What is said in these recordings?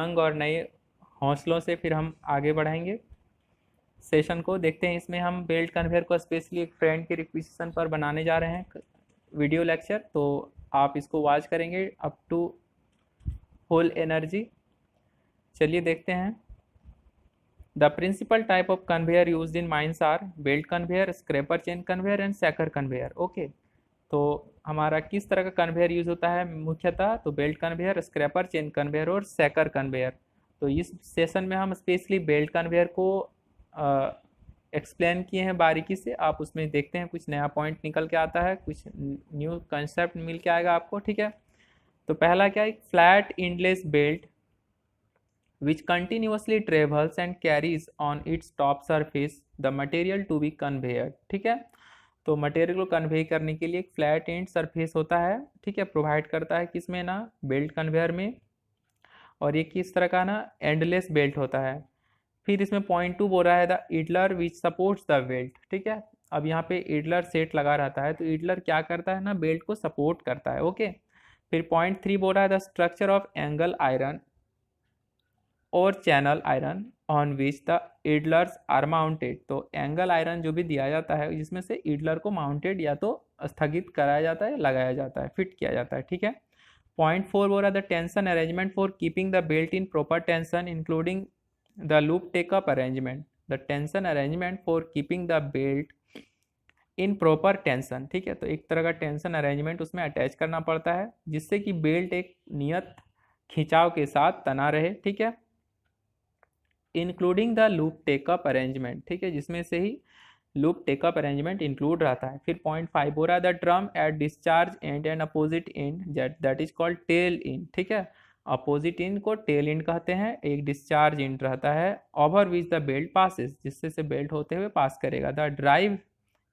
उमंग और नए हौसलों से फिर हम आगे बढ़ाएंगे सेशन को। देखते हैं इसमें हम बेल्ट कन्वेयर को स्पेशली एक फ्रेंड के रिक्वेजिशन पर बनाने जा रहे हैं वीडियो लेक्चर, तो आप इसको वॉच करेंगे अप टू होल एनर्जी। चलिए देखते हैं। The principal type of conveyor used in mines are belt conveyor, scraper chain conveyor and sacker conveyor. Okay, तो हमारा किस तरह का कन्वेयर यूज होता है मुख्यतः, तो belt conveyor, scraper chain conveyor और सैकर कन्वेयर। तो इस सेशन में हम स्पेशली बेल्ट कन्वेयर को एक्सप्लेन किए हैं बारीकी से। आप उसमें देखते हैं कुछ नया पॉइंट निकल के आता है, कुछ न्यू कंसेप्ट मिल के आएगा आपको, ठीक है। तो पहला क्या है, flat endless belt which continuously travels and carries on its top surface the material to be conveyed। ठीक है, तो मटेरियल को कन्वे करने के लिए एक फ्लैट एंड सरफेस होता है, ठीक है, प्रोवाइड करता है किसमें ना, बेल्ट कन्वेयर में। और ये किस तरह का ना, एंडलेस बेल्ट होता है। फिर इसमें पॉइंट 2 बोल रहा है the idler which supports the belt. ठीक है, अब यहाँ पे इडलर सेट लगा रहता है, तो इडलर क्या करता है ना, बेल्ट को सपोर्ट करता है। ओके, फिर पॉइंट 3 बोल रहा है the structure of angle iron और channel iron on which the idlers are mounted. तो एंगल आयरन जो भी दिया जाता है जिसमें से इडलर को माउंटेड या तो स्थगित कराया जाता है, लगाया जाता है, फिट किया जाता है। ठीक है, पॉइंट 4 बोल रहा है the tension arrangement for keeping the belt in proper tension including the loop take up arrangement. The tension arrangement for keeping the belt in proper tension. ठीक है, तो एक तरह का टेंशन अरेंजमेंट उसमें अटैच करना पड़ता है जिससे कि बेल्ट एक नियत खिंचाव के साथ तना रहे। ठीक है, including the loop take up arrangement. ठीक है, जिसमें से ही लूप टेकअप अरेंजमेंट इंक्लूड रहता है। फिर पॉइंट 5 हो रहा है the drum at discharge end and opposite end that is called tail end. ठीक है, अपोजिट इन को टेल इन कहते हैं। एक डिस्चार्ज इन रहता है over which the belt passes, जिससे से बेल्ट होते हुए पास करेगा। The drive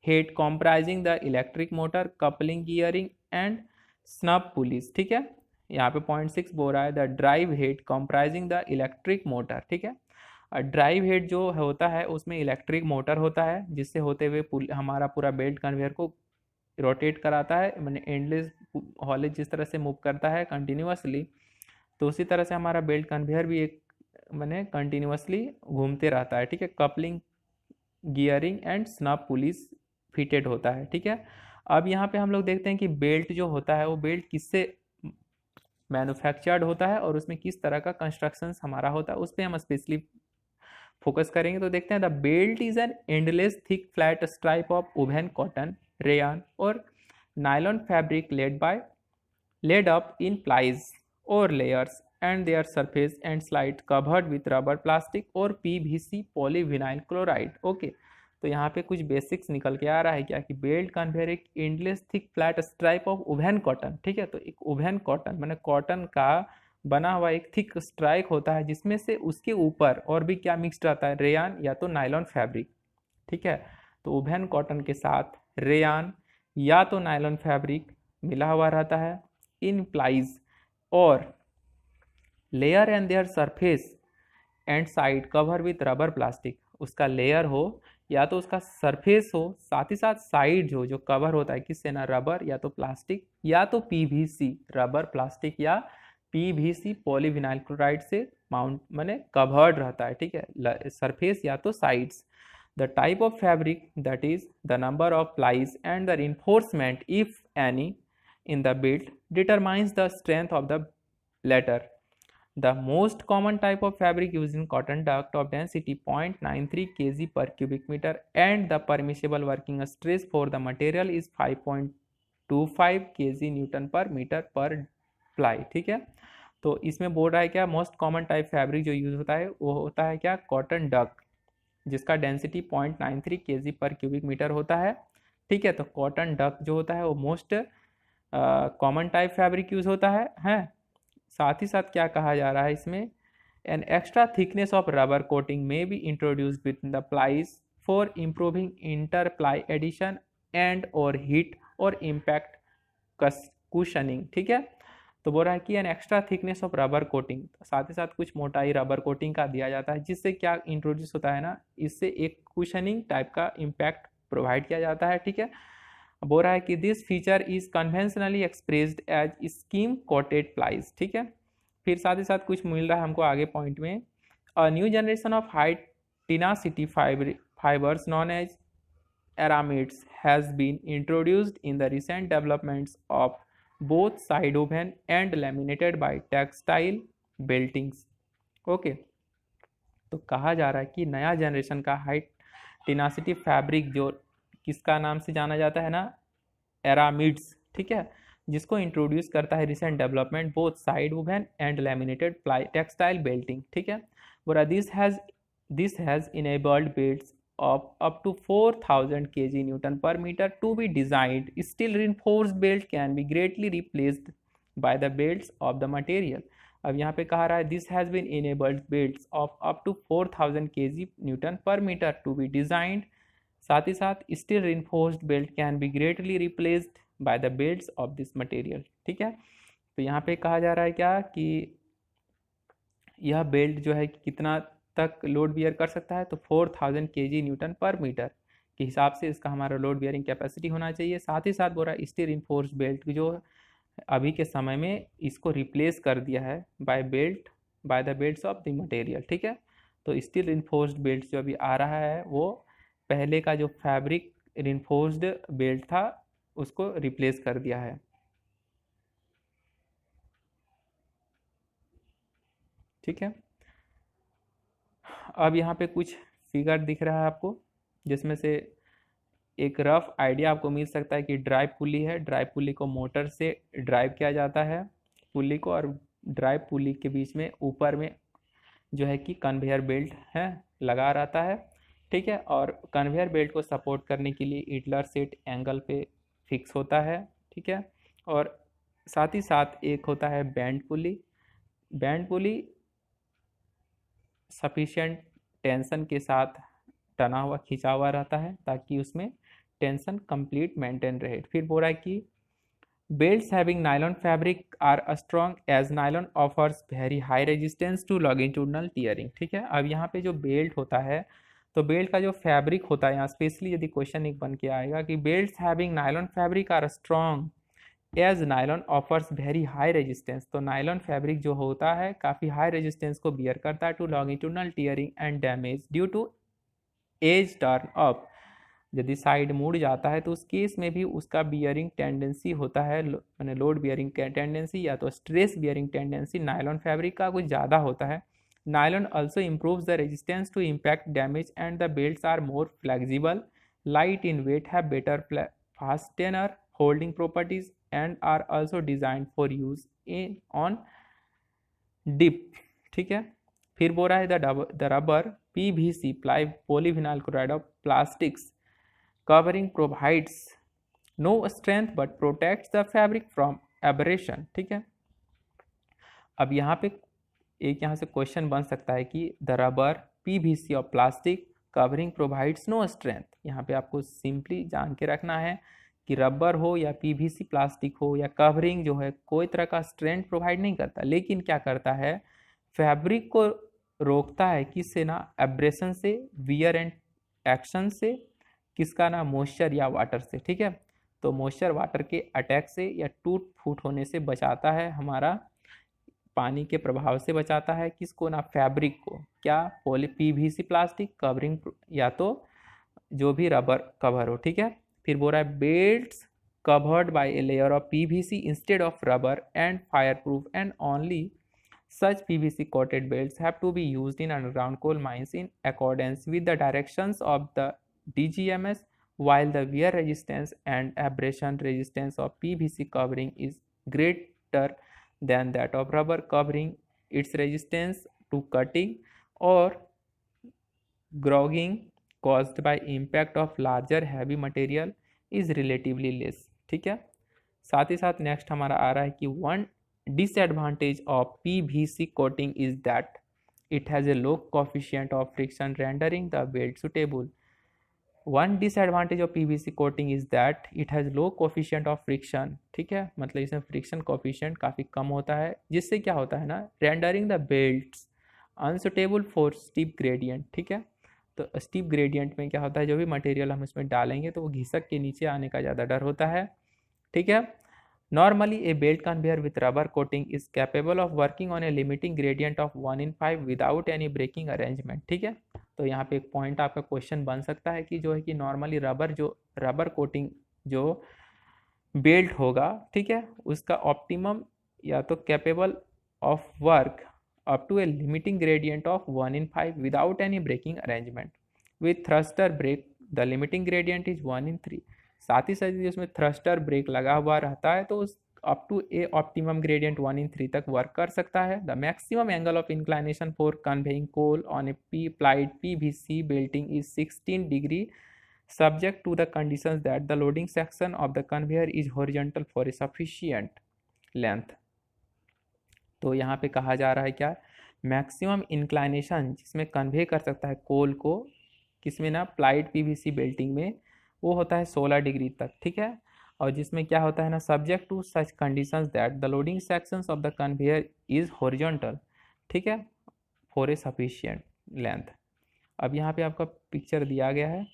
head comprising the electric motor, coupling, gearing and snub pulleys. ठीक है, यहाँ पे पॉइंट 6 बोल रहा है the drive head comprising the electric motor. ठीक है, ड्राइव हेड जो होता है उसमें इलेक्ट्रिक मोटर होता है जिससे होते हुए हमारा पूरा बेल्ट कन्वेयर को रोटेट कराता है, मैंने एंडलेस हॉलेज जिस तरह से मूव करता है कंटिन्यूसली, तो उसी तरह से हमारा बेल्ट कन्वेयर भी एक मैंने कंटिन्यूसली घूमते रहता है। ठीक है, coupling, gearing and snub police fitted होता है। ठीक है, अब यहाँ पे हम लोग देखते हैं कि बेल्ट जो होता है वो बेल्ट किससे मैन्युफैक्चर्ड होता है और उसमें किस तरह का कंस्ट्रक्शन हमारा होता है, उस पर हम स्पेशली फोकस करेंगे। तो देखते हैं the belt is an endless thick flat stripe of woven, cotton, rayon और nylon fabric laid up in plies or layers and their surface and slide covered with rubber, plastic or PVC polyvinyl chloride। Okay, तो यहाँ पे कुछ basics निकल के आ रहा है क्या कि बेल्ट कन्वेयर एक endless thick flat stripe of woven cotton. ठीक है, तो एक वुवन कॉटन मैंने कॉटन का बना हुआ एक थिक स्ट्राइक होता है जिसमें से उसके ऊपर और भी क्या मिक्सड रहता है, रेयान या तो नायलॉन फैब्रिक। ठीक है, तो वुवन कॉटन के साथ रेयान या तो नायलॉन फैब्रिक मिला हुआ रहता है इन प्लाइज और layer and their surface and side cover with rubber plastic. उसका लेयर हो या तो उसका सरफेस हो, साथ ही साथ साइड जो कवर होता है किससे ना, रबर या तो प्लास्टिक या तो पीवीसी, रबर, प्लास्टिक या पीवीसी पॉलीविनाइल क्लोराइड से माउंट मैंने कवर्ड रहता है। ठीक है, सरफेस या तो sides. The type of fabric that is the number of plies and the reinforcement if any in the build determines the strength of the latter. The most common type of fabric used in cotton duct of density 0.93 kg per cubic meter and the permissible working stress for the material is 5.25 kg Newton per meter per ply। ठीक है, तो इसमें बोल रहा है क्या, most common type fabric जो use होता है वो होता है क्या, कॉटन डक, जिसका डेंसिटी 0.93 kg पर क्यूबिक मीटर होता है। ठीक है, तो कॉटन डक जो होता है वो most common type fabric use होता है। साथ ही साथ क्या कहा जा रहा है इसमें, an extra thickness of rubber coating may be introduced with the plies for improving inter ply adhesion and और हीट और इम्पैक्ट कुशनिंग। ठीक है, तो बोल रहा है कि an extra thickness of rubber coating, साथ ही साथ कुछ मोटाई रबर कोटिंग का दिया जाता है जिससे क्या इंट्रोड्यूस होता है ना, इससे एक कुशनिंग टाइप का इम्पैक्ट प्रोवाइड किया जाता है। ठीक है, बोल रहा है कि this feature is conventionally expressed as skim coated plies. ठीक है, फिर साथ ही साथ कुछ मिल रहा है हमको आगे पॉइंट में, a new generation of high tenacity fibers known as aramids has been introduced in the recent developments of both side woven and laminated by textile beltings. Okay तो कहा जा रहा है कि नया जनरेशन का हाई टेनासिटी फैब्रिक जो किसका नाम से जाना जाता है ना, एरामिड्स, ठीक है, जिसको इंट्रोड्यूस करता है recent development both side woven and laminated textile Belting, ठीक है। बोला this has enabled belts of up to 4000 kg Newton per meter to be designed. Still reinforced belt can be greatly replaced by the belts of the material. अब यहाँ पे कहा रहा है this has been enabled belts of up to 4000 kg Newton per meter to be designed. साथ ही साथ still reinforced belt can be greatly replaced by the belts of this material, ठीक है। तो यहाँ पे कहा जा रहा है क्या कि यह बेल्ट जो है कितना तक लोड बियर कर सकता है, तो 4000 kg न्यूटन पर मीटर के हिसाब से इसका हमारा लोड बियरिंग कैपेसिटी होना चाहिए। साथ ही साथ बोल रहा है स्टील इन्फोर्स बेल्ट जो अभी के समय में इसको रिप्लेस कर दिया है by the belts of the material, ठीक है। तो स्टील इन्फोर्स्ड बेल्ट जो अभी आ रहा है वो पहले का जो फैब्रिक रिन्फोर्स्ड बेल्ट था उसको रिप्लेस कर दिया है, ठीक है। अब यहाँ पे कुछ फिगर दिख रहा है आपको, जिसमें से एक रफ आइडिया आपको मिल सकता है कि ड्राइव पुली है, ड्राइव पुली को मोटर से ड्राइव किया जाता है पुली को, और ड्राइव पुली के बीच में ऊपर में जो है कि कन्वेयर बेल्ट है लगा रहता है, ठीक है। और कन्वेयर बेल्ट को सपोर्ट करने के लिए इडलर सेट एंगल पे फिक्स होता है, ठीक है। और साथ ही साथ एक होता है बैंड पुली सफिशिएंट टेंशन के साथ टना हुआ खिंचा हुआ रहता है ताकि उसमें टेंशन कंप्लीट मेंटेन रहे। फिर बोल रहा है कि belts having nylon fabric are strong as nylon offers very high resistance to longitudinal tearing, ठीक है। अब यहाँ पे जो बेल्ट होता है तो बेल्ट का जो फैब्रिक होता है, यहाँ स्पेशली यदि क्वेश्चन एक बन के आएगा कि belts having nylon fabric are strong as nylon offers very high resistance, तो नायलॉन फैब्रिक जो होता है काफ़ी हाई रेजिस्टेंस को बियर करता है to longitudinal tearing and damage due to edge turn up, यदि साइड मुड़ जाता है तो उस केस में भी उसका बियरिंग टेंडेंसी होता है, मैंने लोड बियरिंग टेंडेंसी या तो stress bearing tendency nylon fabric का कुछ ज़्यादा होता है। Nylon also improves the resistance to impact damage and the belts are more flexible, light in weight, have better fastener holding properties and are also designed for use on dip, ठीक है। फिर बोल रहा है the rubber PVC polyvinyl chloride of plastics covering provides no strength but protects the fabric from abrasion, ठीक है। अब यहाँ पे यहाँ से क्वेश्चन बन सकता है कि the rubber PVC of plastic covering provides no strength, यहाँ पे आपको सिंपली जान के रखना है कि रबर हो या पीवीसी प्लास्टिक हो या कवरिंग जो है कोई तरह का स्ट्रेंथ प्रोवाइड नहीं करता, लेकिन क्या करता है फैब्रिक को रोकता है किससे ना, एब्रेशन से, वियर एंड एक्शन से, किसका ना, मॉइस्चर या वाटर से, ठीक है। तो मॉइस्चर वाटर के अटैक से या टूट फूट होने से बचाता है, हमारा पानी के प्रभाव से बचाता है, किसको ना, फैब्रिक को, क्या, पीवीसी प्लास्टिक कवरिंग या तो जो भी रबर कवर हो, ठीक है। फिर बोल रहा है belts covered by a layer of PVC instead of rubber and fireproof and only such PVC coated belts have to be used in underground coal mines in accordance with the directions of the DGMS, while the wear resistance and abrasion resistance of PVC covering is greater than that of rubber covering. Its resistance to cutting or grogging caused by impact of larger heavy material is relatively less, ठीक है। साथ ही साथ next हमारा आ रहा है कि one disadvantage of PVC coating is that it has a low coefficient of friction rendering the belt suitable. One disadvantage of PVC coating is that it has low coefficient of friction, ठीक है, मतलब इसमें friction coefficient काफ़ी कम होता है, जिससे क्या होता है ना, rendering the belts unsuitable for steep gradient, ठीक है। तो स्टीप ग्रेडियंट में क्या होता है, जो भी मटेरियल हम इसमें डालेंगे तो वो घिसक के नीचे आने का ज़्यादा डर होता है, ठीक है। Normally, a belt conveyor with rubber coating is capable of working on a limiting gradient of 1 in 5 without any braking arrangement. ठीक है, तो यहाँ पे एक पॉइंट आपका क्वेश्चन बन सकता है कि जो है कि नॉर्मली रबर कोटिंग जो बेल्ट होगा, ठीक है, उसका ऑप्टिमम या तो capable of work up to a limiting gradient of 1 in 5 without any breaking arrangement with thruster brake the limiting gradient is 1 in 3। साथ ही साथ उसमें थ्रस्टर ब्रेक लगा हुआ रहता है तो उस up to a optimum gradient 1 in 3 तक वर्क कर सकता है। The maximum angle of inclination for conveying coal on a plied PVC belting is 16 degree subject to the conditions that the loading section of the conveyor is horizontal for a sufficient length। तो यहाँ पे कहा जा रहा है क्या, maximum inclination जिसमें convey कर सकता है कोल को, किसमें ना, प्लाइड PVC बेल्टिंग में, वो होता है 16 डिग्री तक, ठीक है। और जिसमें क्या होता है ना, subject to such conditions that the loading sections of the conveyor is horizontal, ठीक है, फॉर ए सफिशिएंट लेंथ। अब यहाँ पे आपका पिक्चर दिया गया है,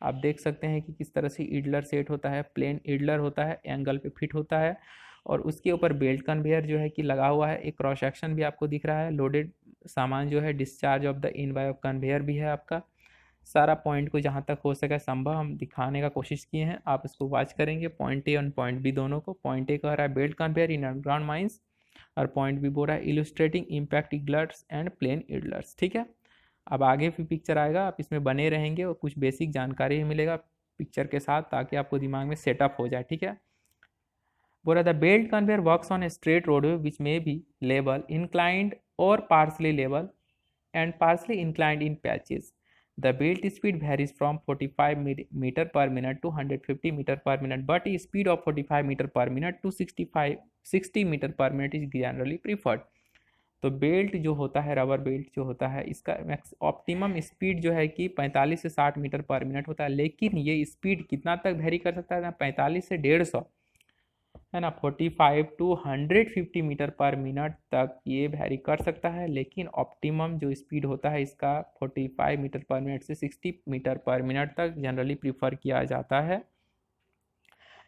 आप देख सकते हैं कि किस तरह से ईडलर सेट होता है, प्लेन ईडलर होता है, एंगल पे फिट होता है और उसके ऊपर बेल्ट कन्वेयर जो है कि लगा हुआ है। एक क्रॉस सेक्शन भी आपको दिख रहा है, लोडेड सामान जो है, डिस्चार्ज ऑफ द इनवाय ऑफ कन्वेयर भी है आपका। सारा पॉइंट को जहाँ तक हो सके संभव हम दिखाने का कोशिश किए हैं, आप इसको वॉच करेंगे पॉइंट ए और पॉइंट बी दोनों को। पॉइंट ए कह रहा है belt conveyor in underground mines और पॉइंट बी बोल रहा है इलुस्ट्रेटिंग इम्पैक्ट ईडलर्स एंड प्लेन ईडलर्स, ठीक है। अब आगे भी पिक्चर आएगा, आप इसमें बने रहेंगे और कुछ बेसिक जानकारी भी मिलेगा पिक्चर के साथ ताकि आपको दिमाग में सेटअप हो जाए, ठीक है। बोल रहा the belt conveyor works on a straight roadway which may be level inclined और partly level and partially inclined in patches. The belt speed varies from 45 meter per minute to 150 meter per minute, but a speed of 45 meter per minute to 60 meter per minute is generally preferred। तो belt जो होता है, rubber belt जो होता है, इसका optimum speed जो है कि 45 से 60 मीटर पर मिनट होता है, लेकिन ये स्पीड कितना तक वेरी कर सकता है ना, 45 से 150, है ना, 45 टू 150 मीटर पर मिनट तक ये वेरी कर सकता है। लेकिन ऑप्टिमम जो स्पीड होता है इसका 45 मीटर पर मिनट से 60 मीटर पर मिनट तक जनरली प्रीफर किया जाता है।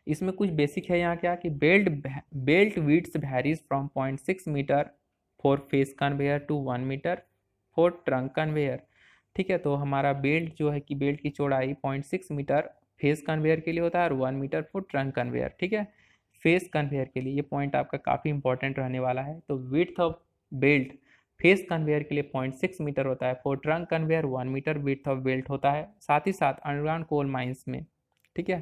इसमें कुछ बेसिक है यहाँ क्या कि belt width varies from 0.6 metre for face conveyor to 1 metre for trunk conveyor, ठीक है। तो हमारा बेल्ट जो है कि बेल्ट की चौड़ाई 0.6 मीटर फेस कन्वेयर के लिए होता है और 1 मीटर फॉर ट्रंक कन्वेयर, ठीक है। फेस कन्वेयर के लिए ये पॉइंट आपका काफ़ी इंपॉर्टेंट रहने वाला है। तो width of belt face conveyor के लिए 0.6 मीटर होता है, for trunk conveyor 1 metre width of belt होता है। साथ ही साथ अंडरग्राउंड कोल माइंस में, ठीक है,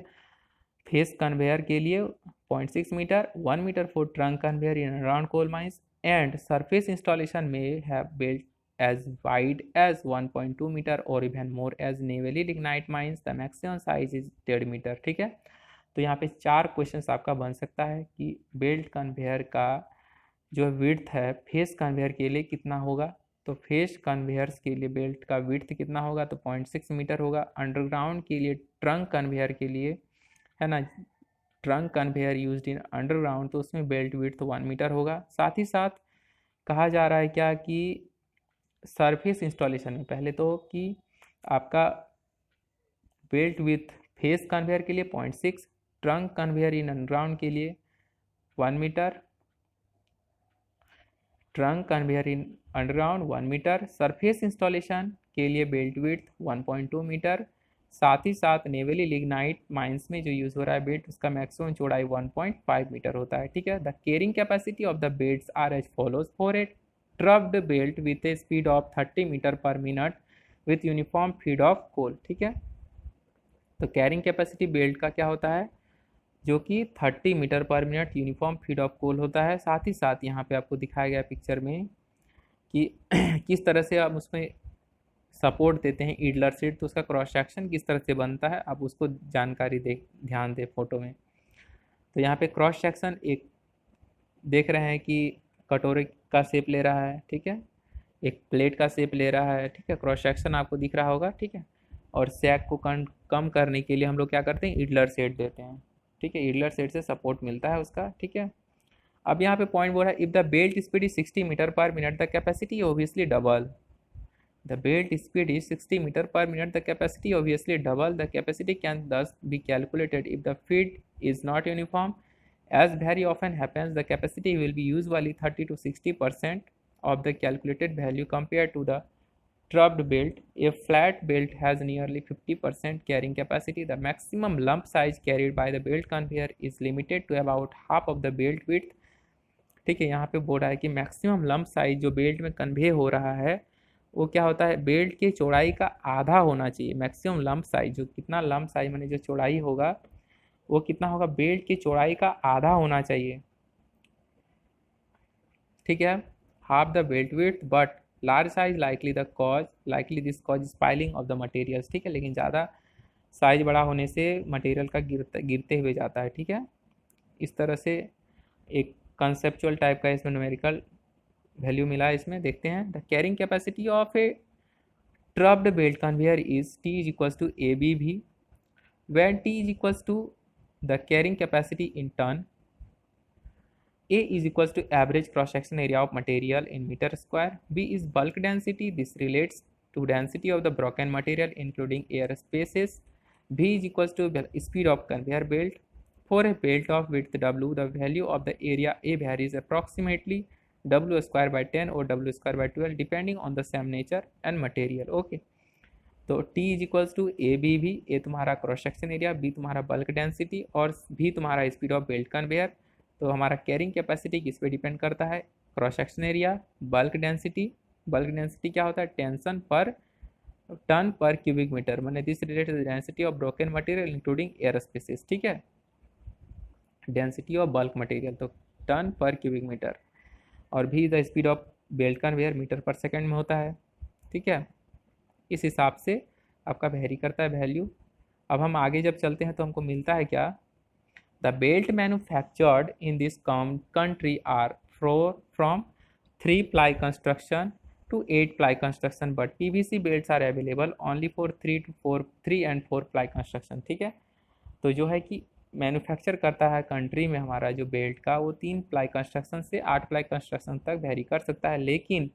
फेस कन्वेयर के लिए 0.6 metre, 1 metre for trunk conveyor in underground coal mines and surface installation may have belt as wide as 1.2 meter or even more as navally lignite mines the maximum size is 1.5 meter, ठीक है। तो यहाँ पे 4 questions आपका बन सकता है कि बेल्ट कन्वेयर का जो विड्थ है फेस कन्वेयर के लिए कितना होगा। तो फेस कन्वेयर्स के लिए बेल्ट का विड्थ कितना होगा, तो 0.6 मीटर होगा। अंडरग्राउंड के लिए ट्रंक कन्वेयर के लिए, है ना, trunk conveyor used in underground, तो उसमें बेल्ट विड्थ 1 मीटर होगा। साथ ही साथ कहा जा रहा है क्या कि सरफेस इंस्टॉलेशन में पहले तो कि आपका बेल्ट विथ फेस कन्वेयर के लिए 0.6, ट्रंक कन्वेयर इन अंडरग्राउंड के लिए 1 metre, trunk conveyor in underground 1 metre, surface installation के लिए बेल्ट विड्थ 1.2 मीटर। साथ ही साथ नेवली लिग्नाइट माइंस में जो यूज़ हो रहा है बेल्ट, उसका मैक्सिमम चौड़ाई 1.5 मीटर होता है, ठीक है। The carrying capacity of the belts are as follows for a troughed belt with a speed of 30 metre per minute with uniform feed of coal, ठीक है। तो कैरिंग कैपेसिटी बेल्ट का क्या होता है, जो कि 30 metre per minute uniform feed of coal होता है। साथ ही साथ यहाँ पे आपको दिखाया गया पिक्चर में कि किस तरह से आप उसमें सपोर्ट देते हैं ईडलर सीट, तो उसका क्रॉस सेक्शन किस तरह से बनता है आप उसको जानकारी ध्यान दें फोटो में। तो यहाँ पे क्रॉस सेक्शन एक देख रहे हैं कि कटोरे का शेप ले रहा है, ठीक है, एक प्लेट का शेप ले रहा है, ठीक है, क्रॉस सेक्शन आपको दिख रहा होगा, ठीक है। और सैग को कम करने के लिए हम लोग क्या करते हैं, ईडलर सेट देते हैं, ठीक है, ईडलर सेट से सपोर्ट मिलता है उसका, ठीक है। अब यहाँ पे पॉइंट बोल रहा है if the belt speed is 60 metre per minute the capacity obviously double. The belt speed is 60 metre per minute the capacity obviously double. The capacity can thus be calculated if the feed is not uniform As very often happens, the capacity will be usually 30 to 60% of the calculated value compared to the trubbed belt. A flat belt has nearly 50% carrying capacity. The maximum lump size carried by the belt conveyor is limited to about half of the belt width. ठीक है, यहाँ पे बोल रहा है कि maximum lump size जो belt में कन्वे हो रहा है वो क्या होता है, बेल्ट की चौड़ाई का आधा होना चाहिए। मैक्सिमम लंप साइज, जो कितना लंप साइज माने जो चौड़ाई होगा वो कितना होगा, बेल्ट की चौड़ाई का आधा होना चाहिए। ठीक है, half the belt width, but large size likely this cause spoiling of the materials. ठीक है, लेकिन ज़्यादा साइज बड़ा होने से मटेरियल का गिरते हुए जाता है। ठीक है, इस तरह से एक कंसेप्चुअल टाइप का इसमें न्यूमेरिकल वैल्यू मिला है। इसमें देखते हैं, the carrying capacity of a troughed belt conveyor is T is equals to A B भी, when T is equals to the carrying capacity in ton, A is equals to average cross section area of material in meter square, B is bulk density, this relates to density of the broken material including air spaces, V is equals to the speed of conveyor belt. For a belt of width W, the value of the area A varies approximately W square by 10 or W square by 12 depending on the same nature and material. Okay, तो T is equals to A B V, A तुम्हारा cross section area, B तुम्हारा bulk density और V तुम्हारा speed of belt conveyor. तो हमारा carrying capacity किस पे depend करता है, cross section area, bulk density. Bulk density क्या होता है, tension per ton per cubic metre, मैंने this related to density of broken material including air spaces. ठीक है, डेंसिटी ऑफ बल्क मटेरियल तो टन पर क्यूबिक मीटर, और V the speed of belt conveyor metre per second में होता है। ठीक है, इस हिसाब से आपका वेरी करता है वैल्यू। अब हम आगे जब चलते हैं तो हमको मिलता है क्या, the belt manufactured in this country are from 3 ply construction to 8 ply construction, but PVC belts are available only for 3 and 4 ply construction। ठीक है, तो जो है कि मैन्युफैक्चर करता है कंट्री में हमारा जो बेल्ट का वो 3 प्लाई कंस्ट्रक्शन से 8 प्लाई कंस्ट्रक्शन तक वेरी कर सकता है, लेकिन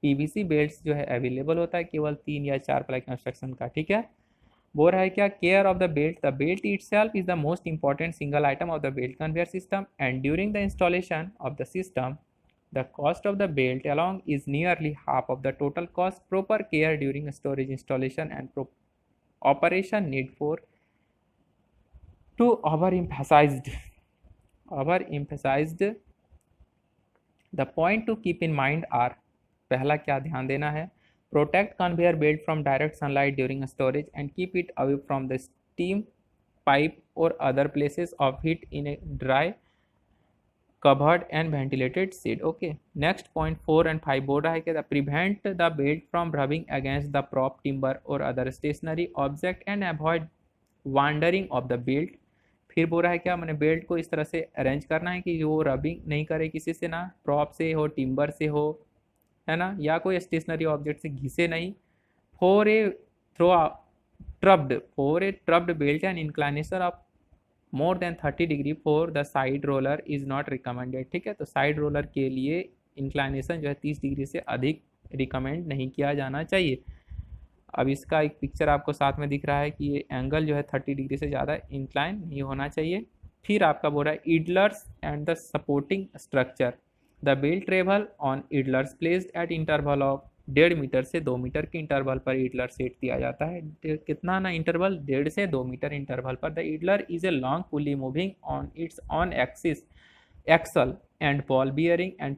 पीवीसी बेल्ट्स जो है अवेलेबल होता है केवल 3 या 4 प्लाई कंस्ट्रक्शन का। ठीक है, बोल रहा है क्या, care of the belt itself is the most important single item of the belt conveyor system and during the installation of the system the cost of the belt along is nearly half of the total cost. Proper care during storage installation and operation need for to overemphasized the point to keep in mind are, पहला क्या ध्यान देना है, protect conveyor belt from direct sunlight during storage and keep it away from the steam pipe or other places of heat in a dry covered and ventilated shed। okay, next point 4 and 5 बोल रहा है कि prevent the belt from rubbing against the prop, timber or other stationary object and avoid wandering of the belt। फिर बोल रहा है क्या, मैंने बेल्ट को इस तरह से अरेंज करना है कि वो रबिंग नहीं करे किसी से, ना प्रॉप से हो, टिम्बर से हो, है ना, या कोई स्टेशनरी ऑब्जेक्ट से घिसे नहीं। For a troughed belt and inclination of more than 30 degree for the side roller is not recommended. ठीक है, तो साइड रोलर के लिए इंक्लाइनेशन जो है 30 डिग्री से अधिक रिकमेंड नहीं किया जाना चाहिए। अब इसका एक पिक्चर आपको साथ में दिख रहा है कि ये एंगल जो है 30 डिग्री से ज़्यादा इंक्लाइन नहीं होना चाहिए। फिर आपका बोल रहा है idlers and the supporting structure, the belt travel on idlers placed at interval of 1.5 metre से 2 मीटर के इंटरवल पर इडलर सेट दिया जाता है। कितना ना इंटरवल, 1.5 से 2 मीटर इंटरवल पर। The idler is a long pulley moving on its on axis axle and ball bearing and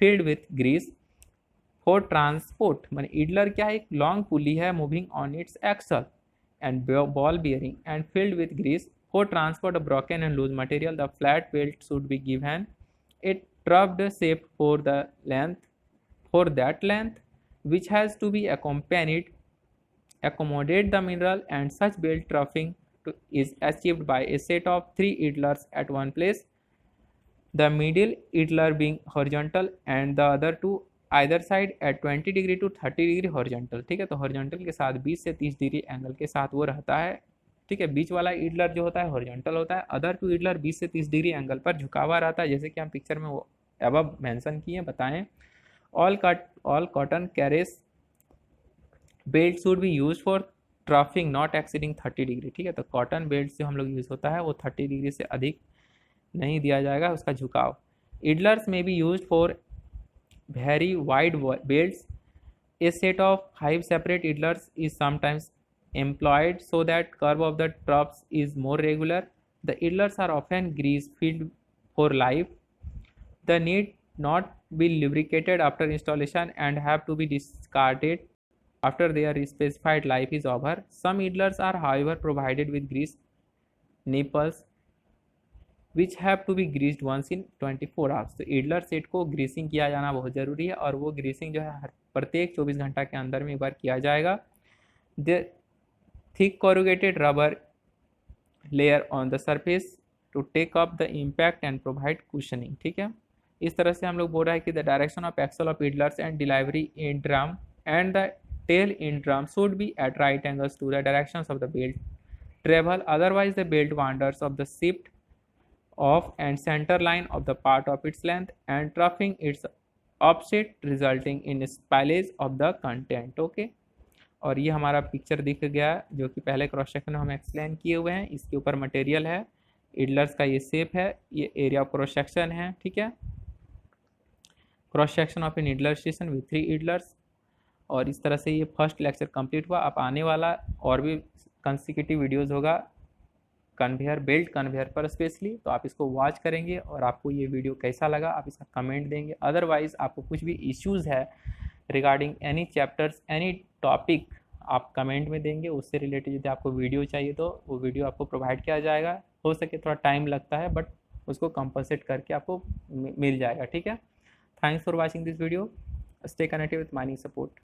filled with grease for transport. मैंने इडलर क्या है, एक लॉन्ग पुली है moving on its axle and ball bearing and filled with grease for transport of broken and loose material. The flat belt should be given a troughed shape for the length for that length which has to be accommodate the mineral, and such belt troughing is achieved by a set of 3 idlers at one place, the middle idler being horizontal and the other two either side at 20 degree to 30 degree horizontal। ठीक है, तो horizontal के साथ 20 से 30 degree angle के साथ वो रहता है। ठीक है, बीच वाला इडलर जो होता है हॉरिजॉन्टल होता है, अदर टू इडलर 20 से 30 डिग्री एंगल पर झुका हुआ रहता है, जैसे कि हम पिक्चर में वो अब मेंशन किए बताएं। all cotton carriage belt should be used for troughing not exceeding 30 degree. ठीक है, तो कॉटन बेल्ट जो हम लोग यूज़ होता है वो 30 डिग्री से अधिक नहीं दिया जाएगा उसका झुकाव। इडलर्स में B use for very wide belts. A set of 5 separate idlers is sometimes employed so that curve of the troughs is more regular. The idlers are often grease filled for life. They need not be lubricated after installation and have to be discarded after their specified life is over. Some idlers are however provided with grease nipples which have to be greased once in 24 hours. तो idler set को greasing किया जाना बहुत ज़रूरी है और वो greasing जो है हर प्रत्येक 24 घंटा के अंदर में एक बार किया जाएगा। The thick corrugated rubber layer on the surface to take up the impact and provide cushioning. ठीक है, इस तरह से हम लोग बोल रहे हैं कि the direction of axle of idlers and delivery in drum and the tail in drum should be at right angles to the directions of the belt travel, otherwise the belt wanders off the shift off and center line of the part of its length and troughing its opposite resulting in spillage of the content। Okay, और ये हमारा picture दिख गया जो कि पहले cross section में हम एक्सप्लेन किए हुए हैं। इसके ऊपर मटेरियल है, इडलर्स का ये शेप है, ये एरिया ऑफ क्रॉस सेक्शन है। ठीक है, cross section of an idler station with 3 idlers. और इस तरह से ये फर्स्ट लेक्चर कंप्लीट हुआ। अब आने वाला और भी कंसेक्यूटिव वीडियोज़ होगा कन्वेयर, बेल्ट कन्वेयर पर स्पेशली, तो आप इसको वॉच करेंगे और आपको ये वीडियो कैसा लगा आप इसका कमेंट देंगे। अदरवाइज़ आपको कुछ भी इश्यूज़ है regarding any chapters any topic आप कमेंट में देंगे, उससे रिलेटेड यदि आपको वीडियो चाहिए तो वो वीडियो आपको प्रोवाइड किया जाएगा। हो सके थोड़ा टाइम लगता है बट उसको कंपनसेट करके आपको मिल जाएगा। ठीक है, thanks for watching this video, stay connected with mining support.